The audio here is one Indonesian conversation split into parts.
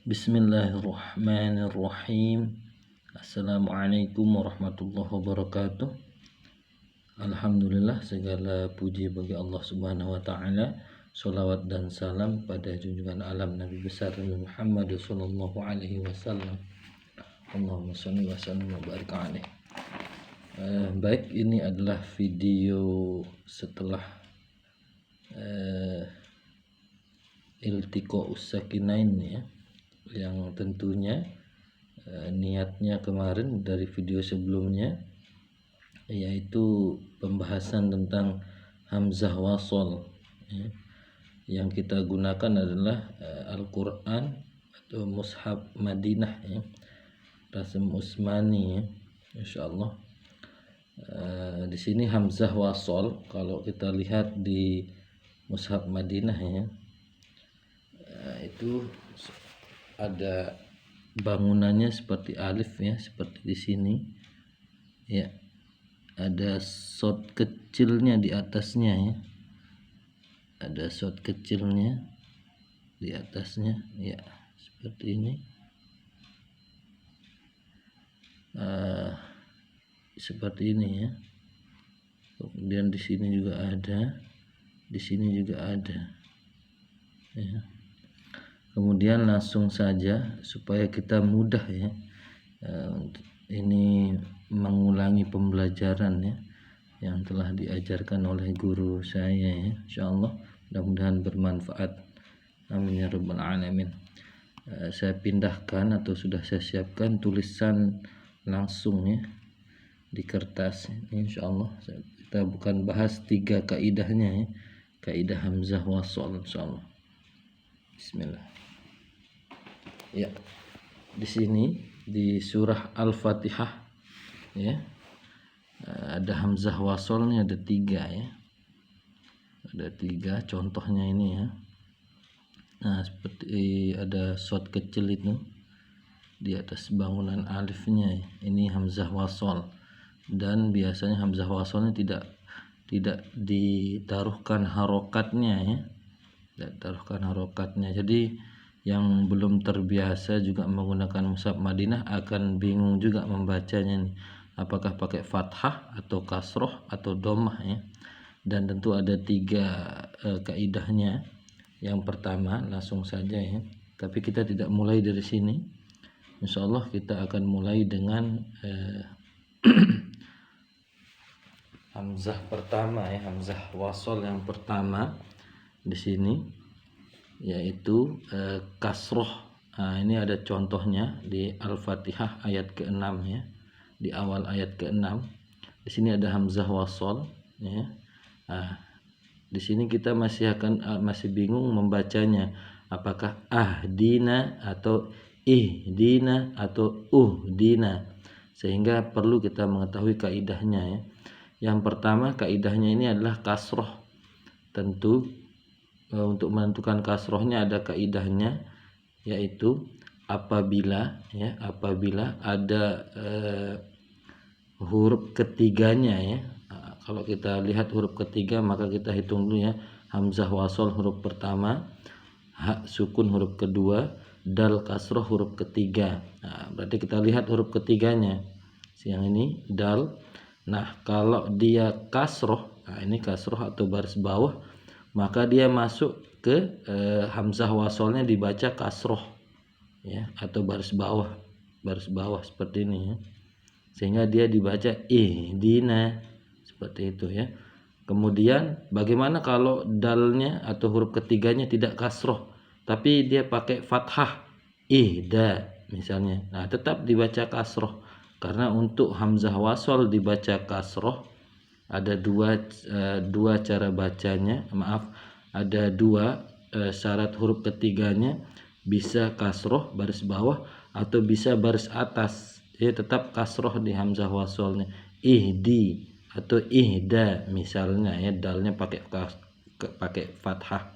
Bismillahirrahmanirrahim. Assalamualaikum warahmatullahi wabarakatuh. Alhamdulillah, segala puji bagi Allah Subhanahu wa taala. Sholawat dan salam pada junjungan alam Nabi besar Nabi Muhammad sallallahu alaihi wasallam. Allahumma shalli wa sallim wa barik alaihi. Baik, ini adalah video setelah Iltiqa'us Sakinain ya, yang tentunya niatnya kemarin dari video sebelumnya yaitu pembahasan tentang hamzah wasol ya. Yang kita gunakan adalah Al-Quran atau Mushaf Madinah ya, Rasm Utsmani ya, insyaallah. Di sini hamzah wasol kalau kita lihat di Mushaf Madinah ya, itu ada bangunannya seperti alif ya, seperti di sini ya, ada shot kecilnya di atasnya ya, ada shot kecilnya di atasnya ya, seperti ini. Seperti ini ya. Kemudian di sini juga ada, di sini juga ada ya. Kemudian langsung saja supaya kita mudah ya, ini mengulangi pembelajaran ya yang telah diajarkan oleh guru saya ya, insyaallah mudah-mudahan bermanfaat, amin ya rabbal alamin. Saya pindahkan atau sudah saya siapkan tulisan langsung ya di kertas ini, insyaallah kita bukan bahas 3 kaidahnya ya, kaidah hamzah wasol insyaallah. Bismillah. Ya, di sini di surah Al-Fatihah ya, ada hamzah wasolnya ada 3 ya, ada 3 contohnya ini ya. Nah, seperti ada shot kecil itu di atas bangunan alifnya, ini hamzah wasol, dan biasanya hamzah wasolnya tidak ditaruhkan harokatnya ya, tidak taruhkan harokatnya. Jadi yang belum terbiasa juga menggunakan Mushaf Madinah akan bingung juga membacanya nih, apakah pakai fathah atau kasroh atau dhammah ya. Dan tentu ada 3 kaidahnya. Yang pertama langsung saja ya, tapi kita tidak mulai dari sini. Insyaallah kita akan mulai dengan hamzah pertama ya, hamzah wasol yang pertama di sini yaitu kasroh. Nah, ini ada contohnya di Al-Fatihah ayat ke-6 ya, di awal ayat ke-6 di sini ada hamzah wasol ya. Nah, di sini kita masih bingung membacanya, apakah ahdina atau ihdina atau uhdina, sehingga perlu kita mengetahui kaidahnya ya. Yang pertama kaidahnya ini adalah kasroh. Tentu untuk menentukan kasrohnya ada kaidahnya, yaitu apabila ada huruf ketiganya ya. Kalau kita lihat huruf ketiga maka kita hitung dulu ya, hamzah wasol huruf pertama, ha sukun huruf kedua, dal kasroh huruf ketiga. Nah, berarti kita lihat huruf ketiganya, yang ini dal. Nah, kalau dia kasroh, nah ini kasroh atau baris bawah, maka dia masuk ke hamzah wasolnya dibaca kasroh ya, atau baris bawah seperti ini ya, sehingga dia dibaca ihdina seperti itu ya. Kemudian bagaimana kalau dalnya atau huruf ketiganya tidak kasroh tapi dia pakai fathah, ihda misalnya, nah tetap dibaca kasroh, karena untuk hamzah wasol dibaca kasroh ada dua cara bacanya, ada 2 syarat huruf ketiganya, bisa kasroh baris bawah atau bisa baris atas ya, tetap kasroh di hamzah wasolnya, ihdi atau ihda misalnya ya, dalnya pakai fathah.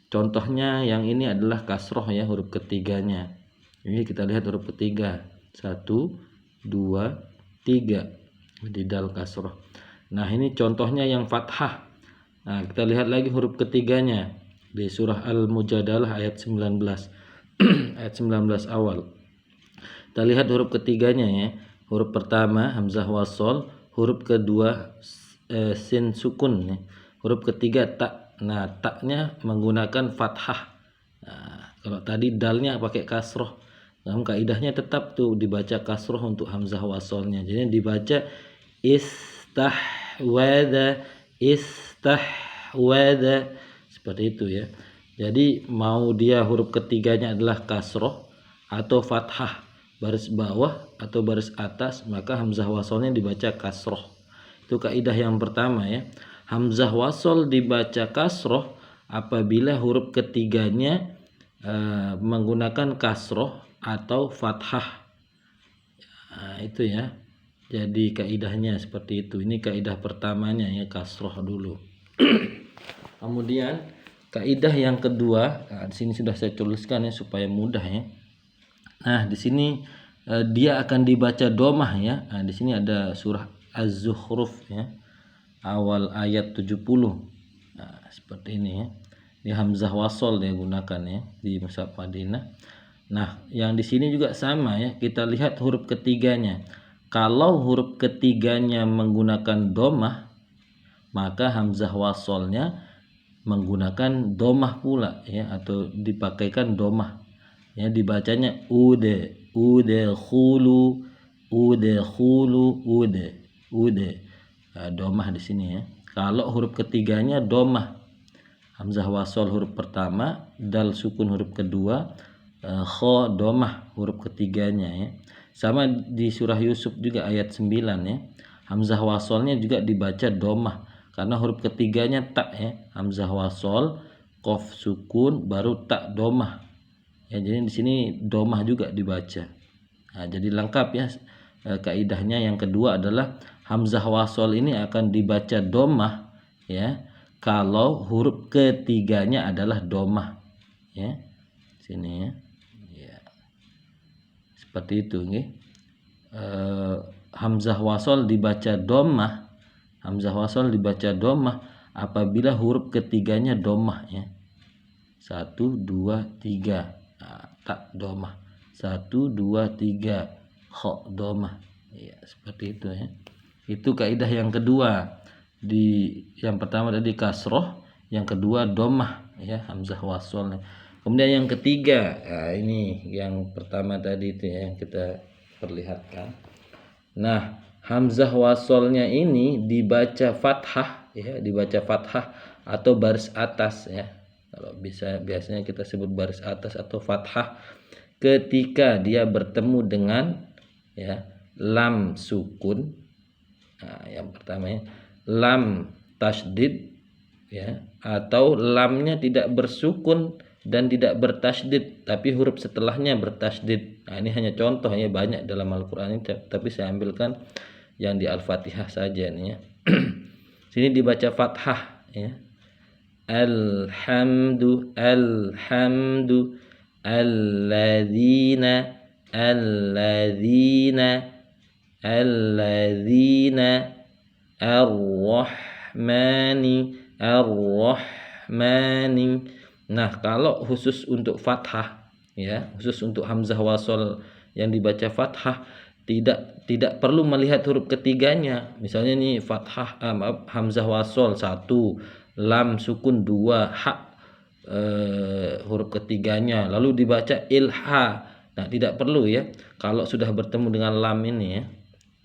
Contohnya yang ini adalah kasroh ya, huruf ketiganya ini kita lihat huruf ketiga 1 2 3 di dal kasroh. Nah, ini contohnya yang fathah. Nah, kita lihat lagi huruf ketiganya di surah Al-Mujadalah ayat 19. ayat 19 awal. Kita lihat huruf ketiganya ya. Huruf pertama hamzah wasol, huruf kedua sin sukun ya. Huruf ketiga tak. Nah, taknya menggunakan fathah. Nah, kalau tadi dalnya pakai kasroh. Namun kaidahnya tetap tuh dibaca kasroh untuk hamzah wasolnya. Jadi dibaca istahwada, istahwada, seperti itu ya. Jadi mau dia huruf ketiganya adalah kasroh atau fathah baris bawah atau baris atas, maka hamzah wasolnya dibaca kasroh. Itu kaidah yang pertama ya. Hamzah wasol dibaca kasroh apabila huruf ketiganya menggunakan kasroh atau fathah. Nah, itu ya. Jadi kaidahnya seperti itu. Ini kaidah pertamanya ya, kasroh dulu. Kemudian kaidah yang kedua, nah, di sini sudah saya tuliskan ya supaya mudah ya. Nah, di sini dia akan dibaca domah ya. Nah, di sini ada surah Az-Zukhruf ya. Awal ayat 70. Nah, seperti ini ya. Di hamzah wasol dia gunakan ya di Mushaf Madinah. Nah, yang di sini juga sama ya. Kita lihat huruf ketiganya. Kalau huruf ketiganya menggunakan domah, maka hamzah wasolnya menggunakan domah pula ya, atau dipakaikan domah ya, dibacanya ude khulu ude. Nah, domah di sini ya. Kalau huruf ketiganya domah, hamzah wasol huruf pertama, dal sukun huruf kedua, kho domah huruf ketiganya ya. Sama di surah Yusuf juga ayat 9 ya. Hamzah wasolnya juga dibaca domah karena huruf ketiganya tak ya. Hamzah wasol, qaf sukun, baru tak domah. Ya, jadi di sini domah juga dibaca. Nah, jadi lengkap ya. Kaidahnya yang kedua adalah hamzah wasol ini akan dibaca domah ya kalau huruf ketiganya adalah domah ya. Sini ya. Ya. Seperti itu nih. Hamzah wasol dibaca domah. Hamzah wasol dibaca domah apabila huruf ketiganya domah ya. 1 2 3. Nah, tak domah. 1 2 3. Kho domah. Ya, seperti itu ya. Itu kaidah yang kedua. Yang pertama tadi kasroh, yang kedua domah ya, hamzah wasol. Kemudian yang ketiga, nah ini yang pertama tadi itu ya yang kita perlihatkan. Nah, hamzah wasolnya ini dibaca fathah ya, dibaca fathah atau baris atas ya. Kalau biasanya kita sebut baris atas atau fathah ketika dia bertemu dengan ya lam sukun. Nah, yang pertama ya, lam tasydid ya, atau lamnya tidak bersukun dan tidak bertasydid tapi huruf setelahnya bertasydid. Nah, ini hanya contoh ya, banyak dalam Al-Qur'an ini tapi saya ambilkan yang di Al-Fatihah saja nih ya. Sini dibaca fathah ya. Alhamdu alladzina ar-rahmani. Nah, kalau khusus untuk fathah ya, khusus untuk hamzah wasol yang dibaca fathah tidak perlu melihat huruf ketiganya. Misalnya nih fathah hamzah wasol 1, lam sukun 2, ha huruf ketiganya lalu dibaca ilha. Nah, tidak perlu ya. Kalau sudah bertemu dengan lam ini ya.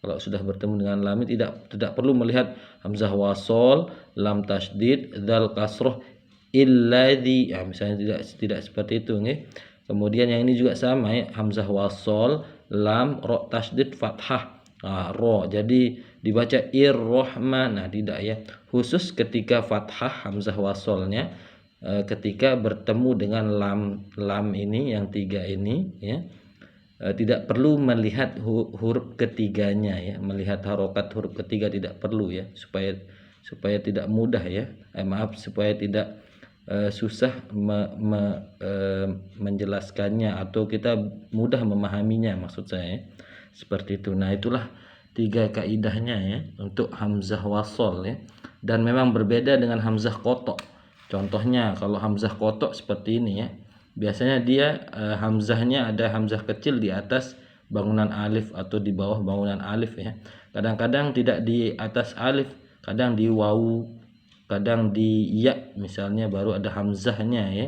Kalau sudah bertemu dengan lam ini tidak perlu melihat hamzah wasol, lam tasydid, dzal kasroh, illadzi. Ya, misalnya tidak seperti itu nih. Kemudian yang ini juga sama ya, hamzah wasol, lam, ro tasydid, fathah. Nah, ro. Jadi dibaca ir-rahman. Nah, tidak ya. Khusus ketika fathah hamzah wasolnya ketika bertemu dengan lam ini yang 3 ini ya. Tidak perlu melihat huruf ketiganya ya, melihat harokat huruf ketiga tidak perlu ya, supaya tidak mudah ya, supaya tidak susah menjelaskannya atau kita mudah memahaminya, maksud saya seperti itu. Nah, itulah 3 kaidahnya ya untuk hamzah wasol ya, dan memang berbeda dengan hamzah kotok. Contohnya kalau hamzah kotok seperti ini ya, biasanya dia hamzahnya ada hamzah kecil di atas bangunan alif atau di bawah bangunan alif ya. Kadang-kadang tidak di atas alif, kadang di wawu, kadang di ya misalnya baru ada hamzahnya ya.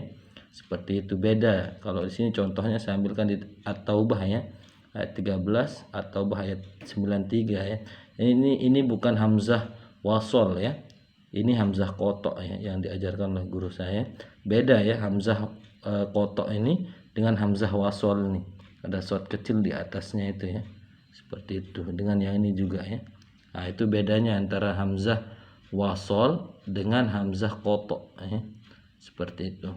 Seperti itu, beda. Kalau di sini contohnya saya ambilkan di At-Taubah ya, ayat 13, At-Taubah ayat 93 ya. Ini bukan hamzah wasol ya. Ini hamzah kotok ya yang diajarkan oleh guru saya. Beda ya hamzah kotok ini dengan hamzah wasol nih. Ada shot kecil di atasnya itu ya. Seperti itu. Dengan yang ini juga ya. Nah, itu bedanya antara hamzah wasol dengan hamzah kotok ya. Seperti itu.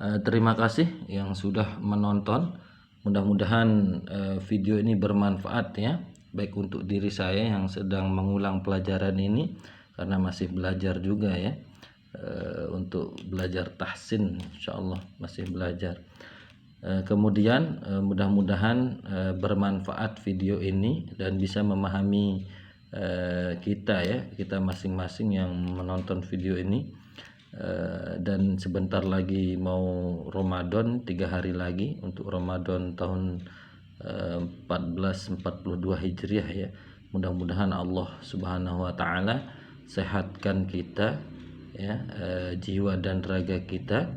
Terima kasih yang sudah menonton. Mudah-mudahan video ini bermanfaat ya, baik untuk diri saya yang sedang mengulang pelajaran ini karena masih belajar juga ya, untuk belajar tahsin, insyaallah masih belajar. Kemudian mudah-mudahan bermanfaat video ini dan bisa memahami kita masing-masing yang menonton video ini. Dan sebentar lagi mau Ramadan, 3 hari lagi untuk Ramadan tahun 1442 Hijriah ya. Mudah-mudahan Allah Subhanahu wa taala sehatkan kita ya, jiwa dan raga kita,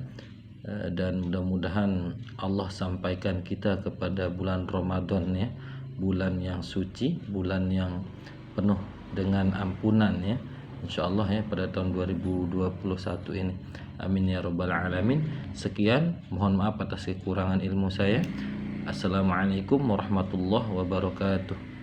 dan mudah-mudahan Allah sampaikan kita kepada bulan Ramadan ya, bulan yang suci, bulan yang penuh dengan ampunan ya, insyaallah ya, pada tahun 2021 ini. Amin ya rabbal alamin. Sekian, mohon maaf atas kekurangan ilmu saya. Assalamualaikum warahmatullahi wabarakatuh.